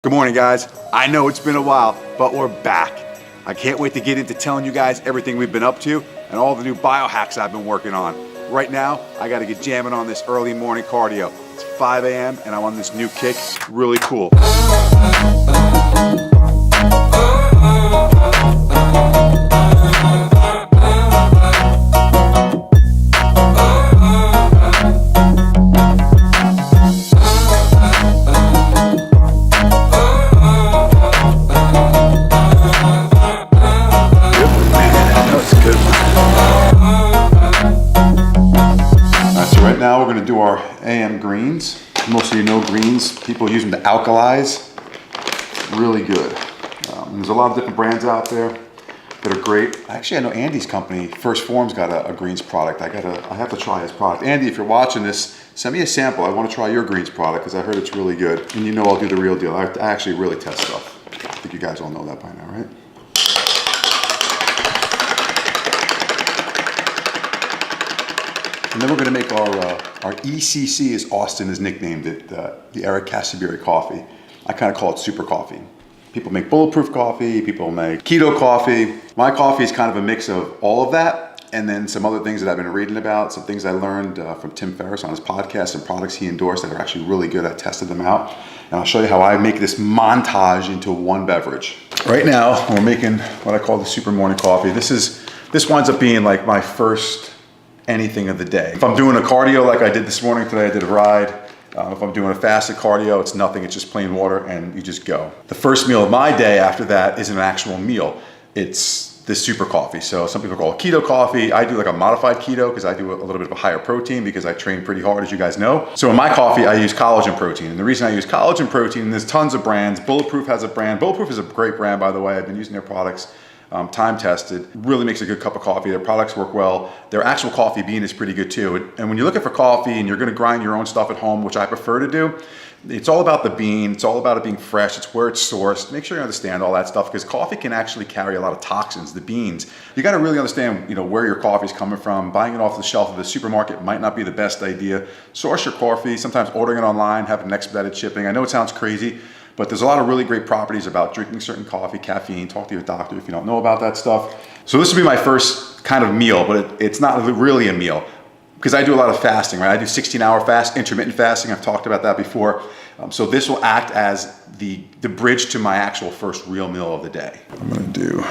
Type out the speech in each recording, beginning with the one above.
Good morning, guys. I know it's been a while, but we're back. I can't wait to get into telling you guys everything we've been up to and all the new biohacks I've been working on. Right now, I gotta get jamming on this early morning cardio. It's 5 a.m. and I'm on this new kick. Really cool. Right now we're going to do our AM greens. Most of you know greens. People use them to alkalize. Really good. There's a lot of different brands out there that are great. Actually, I know Andy's company, First Form's got a greens product. I have to try his product. Andy, if you're watching this, send me a sample. I want to try your greens product because I heard it's really good. And you know I'll do the real deal. I actually really test stuff. I think you guys all know that by now, right? And then we're going to make our ECC, as Austin has nicknamed it, the Eric Casaburi coffee. I kind of call it super coffee. People make bulletproof coffee, people make keto coffee. My coffee is kind of a mix of all of that, and then some other things that I've been reading about, some things I learned from Tim Ferriss on his podcast, and products he endorsed that are actually really good. I tested them out, and I'll show you how I make this montage into one beverage. Right now, we're making what I call the super morning coffee. This winds up being like my first anything of the day. If I'm doing a cardio like I did this morning today, I did a ride. If I'm doing a fasted cardio, it's nothing, it's just plain water and you just go. The first meal of my day after that is an actual meal. It's this super coffee. So some people call it keto coffee. I do like a modified keto because I do a little bit of a higher protein because I train pretty hard, as you guys know. So in my coffee, I use collagen protein. And the reason I use collagen protein, and there's tons of brands. Bulletproof has a brand. Bulletproof is a great brand, by the way. I've been using their products. Time tested, really makes a good cup of coffee. Their products work well. Their actual coffee bean is pretty good too. And when you're looking for coffee and you're gonna grind your own stuff at home, which I prefer to do, it's all about the bean. It's all about it being fresh. It's where it's sourced. Make sure you understand all that stuff because coffee can actually carry a lot of toxins, the beans. You gotta really understand where your coffee is coming from. Buying it off the shelf of the supermarket might not be the best idea. Source your coffee, sometimes ordering it online, having expedited shipping. I know it sounds crazy, but there's a lot of really great properties about drinking certain coffee, caffeine. Talk to your doctor if you don't know about that stuff. So this will be my first kind of meal, but it's not really a meal because I do a lot of fasting, right? I do 16-hour fast, intermittent fasting. I've talked about that before. So this will act as the bridge to my actual first real meal of the day. I'm gonna do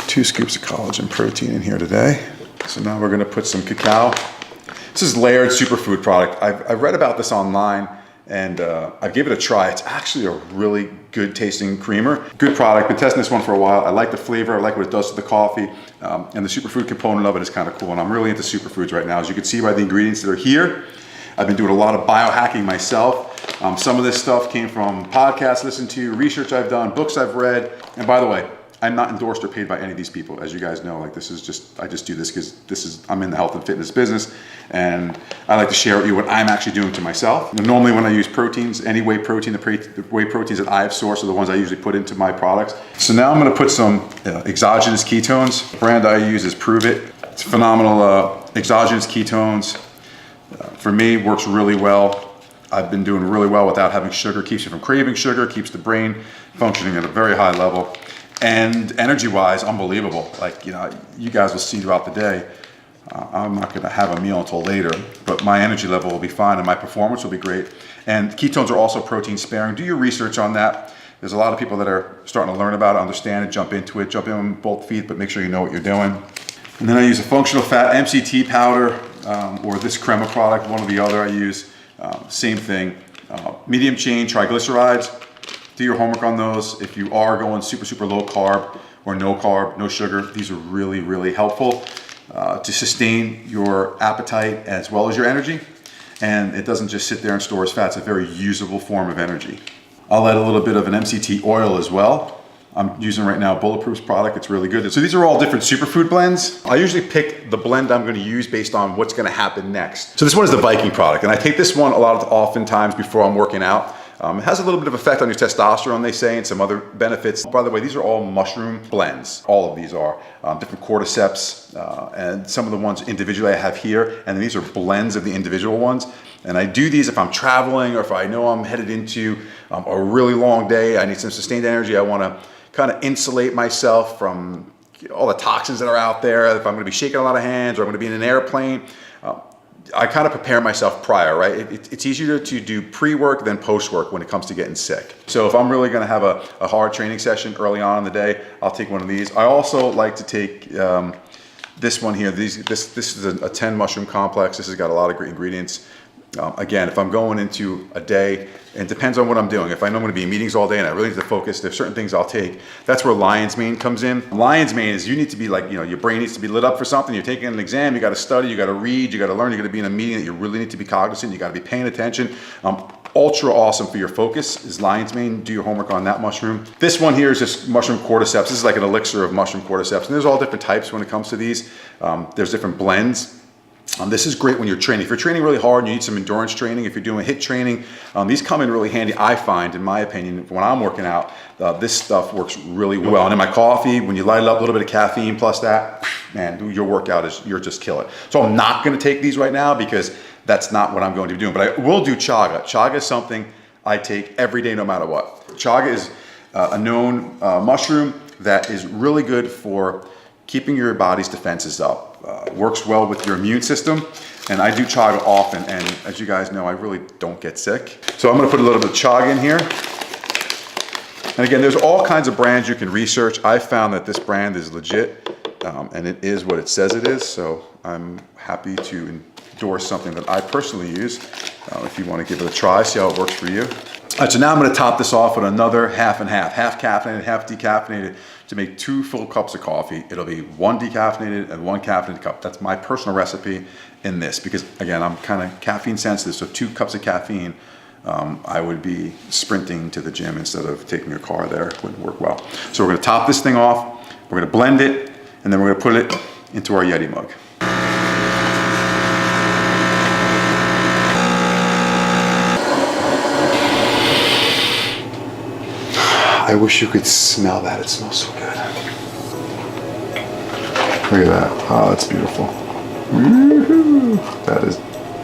2 scoops of collagen protein in here today. So now we're gonna put some cacao. This is Layered Superfood product. I've read about this online. And I gave it a try. It's actually a really good tasting creamer. Good product, been testing this one for a while. I like the flavor, I like what it does to the coffee. And the superfood component of it is kind of cool. And I'm really into superfoods right now. As you can see by the ingredients that are here, I've been doing a lot of biohacking myself. Some of this stuff came from podcasts I listened to, research I've done, books I've read. And by the way, I'm not endorsed or paid by any of these people. As you guys know, like I just do this because I'm in the health and fitness business and I like to share with you what I'm actually doing to myself. And normally when I use proteins, any whey protein, the whey proteins that I have sourced are the ones I usually put into my products. So now I'm gonna put some exogenous ketones. The brand I use is Prove It. It's phenomenal exogenous ketones. For me, works really well. I've been doing really well without having sugar. Keeps you from craving sugar, keeps the brain functioning at a very high level. And energy-wise, unbelievable. Like, you guys will see throughout the day, I'm not gonna have a meal until later, but my energy level will be fine and my performance will be great. And ketones are also protein sparing. Do your research on that. There's a lot of people that are starting to learn about it, understand it, jump into it, jump in on both feet, but make sure you know what you're doing. And then I use a functional fat MCT powder or this crema product, one or the other I use. Same thing, medium chain triglycerides. Do your homework on those. If you are going super low carb or no carb, no sugar, these are really helpful to sustain your appetite as well as your energy. And it doesn't just sit there and store as fat. It's a very usable form of energy. I'll add a little bit of an MCT oil as well. I'm using right now Bulletproof's product. It's really good. So these are all different superfood blends. I usually pick the blend I'm going to use based on what's going to happen next. So this one is the Viking product. And I take this one oftentimes before I'm working out. It has a little bit of effect on your testosterone, they say, and some other benefits. By the way, these are all mushroom blends. All of these are different cordyceps, and some of the ones individually I have here, and these are blends of the individual ones. And I do these if I'm traveling or if I know I'm headed into a really long day. I need some sustained energy. I want to kind of insulate myself from all the toxins that are out there. If I'm going to be shaking a lot of hands or I'm going to be in an airplane, I kind of prepare myself prior, right? It's easier to do pre-work than post-work when it comes to getting sick. So if I'm really going to have a hard training session early on in the day, I'll take one of these. I also like to take this one here. This is a 10 mushroom complex. This has got a lot of great ingredients. Again, if I'm going into a day, and it depends on what I'm doing. If I know I'm going to be in meetings all day and I really need to focus, there's certain things I'll take. That's where lion's mane comes in. Lion's mane is you need to be like, your brain needs to be lit up for something. You're taking an exam, you got to study, you got to read, you got to learn, you're going to be in a meeting that you really need to be cognizant, you got to be paying attention. Ultra awesome for your focus is lion's mane. Do your homework on that mushroom. This one here is just mushroom cordyceps. This is like an elixir of mushroom cordyceps. And there's all different types when it comes to these. There's different blends. This is great when you're training. If you're training really hard and you need some endurance training, if you're doing HIIT training, these come in really handy, I find, in my opinion, when I'm working out. This stuff works really well. And in my coffee, when you light it up, a little bit of caffeine plus that, man, your workout you're just killing. So I'm not going to take these right now because that's not what I'm going to be doing. But I will do chaga. Chaga is something I take every day no matter what. Chaga is a known mushroom that is really good for keeping your body's defenses up. Works well with your immune system, and I do chaga often, and as you guys know, I really don't get sick. So I'm going to put a little bit of chaga in here. And again, there's all kinds of brands you can research. I found that this brand is legit, and it is what it says it is, so I'm happy to endorse something that I personally use. If you want to give it a try, see how it works for you. All right, so now I'm going to top this off with another half and half caffeinated, half decaffeinated, to make 2 full cups of coffee. It'll be 1 decaffeinated and 1 caffeinated cup. That's my personal recipe in this because, again, I'm kind of caffeine sensitive, so 2 cups of caffeine, I would be sprinting to the gym instead of taking a car there. It wouldn't work well. So we're going to top this thing off, we're going to blend it, and then we're going to put it into our Yeti mug. I wish you could smell that. It smells so good. Look at that. Oh, that's beautiful. Woo-hoo. That is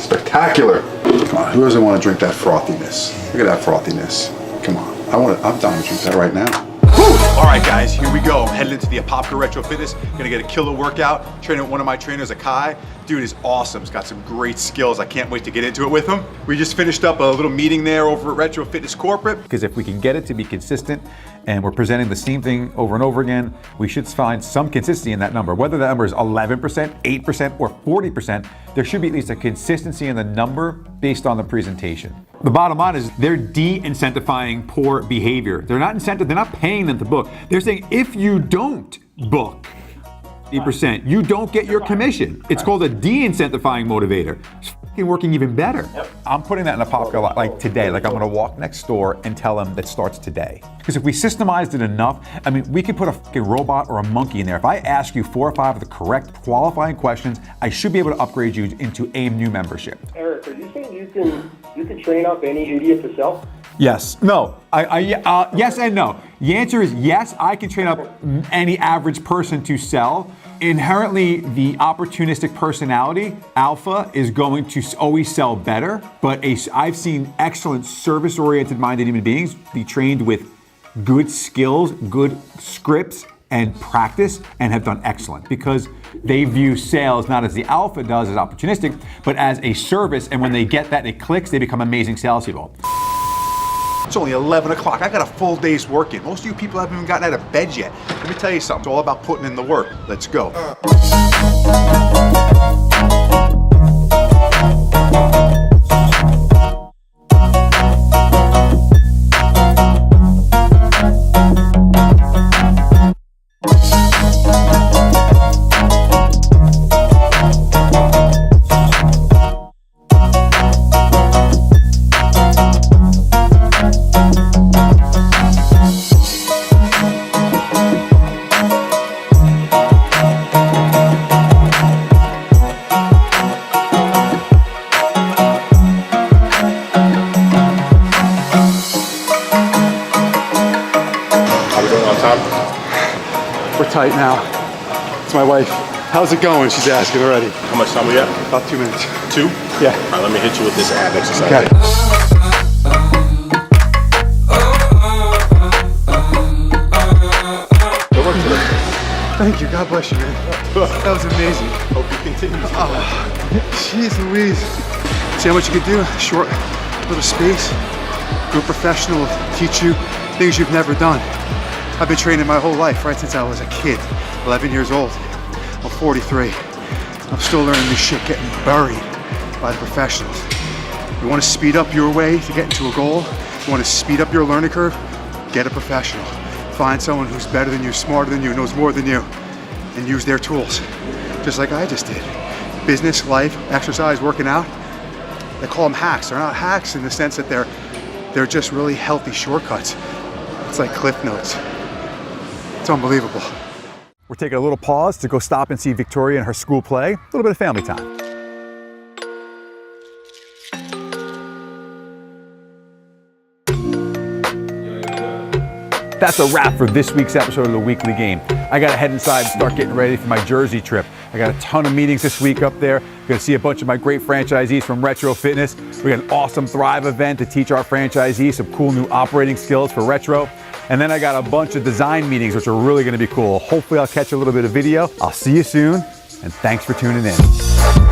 spectacular. Come on, who doesn't want to drink that frothiness? Look at that frothiness. Come on. I'm down to drink that right now. Woo! All right, guys, here we go. I'm headed into the Apopka Retro Fitness. Gonna get a killer workout. Training with one of my trainers, Akai. Dude is awesome. He's got some great skills. I can't wait to get into it with him. We just finished up a little meeting there over at Retro Fitness Corporate. Because if we can get it to be consistent and we're presenting the same thing over and over again, we should find some consistency in that number. Whether that number is 11%, 8%, or 40%, there should be at least a consistency in the number based on the presentation. The bottom line is they're de-incentivizing poor behavior. They're not incentive, they're not paying them to book. They're saying if you don't book 80%, you don't get your commission. It's called a de-incentivizing motivator. It's fucking working even better. Yep. I'm putting that in a Apopka like today. Like I'm gonna walk next door and tell them that starts today. Because if we systemized it enough, I mean, we could put a fucking robot or a monkey in there. If I ask you 4 or 5 of the correct qualifying questions, I should be able to upgrade you into a new membership. Eric, are you saying you can train up any idiot to sell? Yes. No. Yes and no. The answer is yes, I can train up any average person to sell. Inherently, the opportunistic personality, alpha, is going to always sell better, but I've seen excellent service-oriented minded human beings be trained with good skills, good scripts, and practice, and have done excellent because they view sales not as the alpha does, as opportunistic, but as a service, and when they get that, it clicks, they become amazing salespeople. It's only 11 o'clock. I got a full day's work in. Most of you people haven't even gotten out of bed yet. Let me tell you something. It's all about putting in the work. Let's go. We're tight now. It's my wife. How's it going? She's asking already. How much time we got? About 2 minutes. 2? Yeah. All right, let me hit you with this ab exercise. Okay. Good work today. Thank you. God bless you, man. That was amazing. Hope you continue. Jeez Louise. See how much you can do? Short little space. Good professional will teach you things you've never done. I've been training my whole life, right since I was a kid. 11 years old. I'm 43. I'm still learning this shit, getting buried by the professionals. You want to speed up your way to get into a goal? You want to speed up your learning curve? Get a professional. Find someone who's better than you, smarter than you, knows more than you, and use their tools. Just like I just did. Business, life, exercise, working out. They call them hacks. They're not hacks in the sense that they're just really healthy shortcuts. It's like Cliff Notes. It's unbelievable. We're taking a little pause to go stop and see Victoria in her school play. A little bit of family time. That's a wrap for this week's episode of The Weekly Game. I gotta head inside and start getting ready for my Jersey trip. I got a ton of meetings this week up there. Gonna see a bunch of my great franchisees from Retro Fitness. We got an awesome Thrive event to teach our franchisees some cool new operating skills for Retro. And then I got a bunch of design meetings, which are really gonna be cool. Hopefully I'll catch a little bit of video. I'll see you soon, and thanks for tuning in.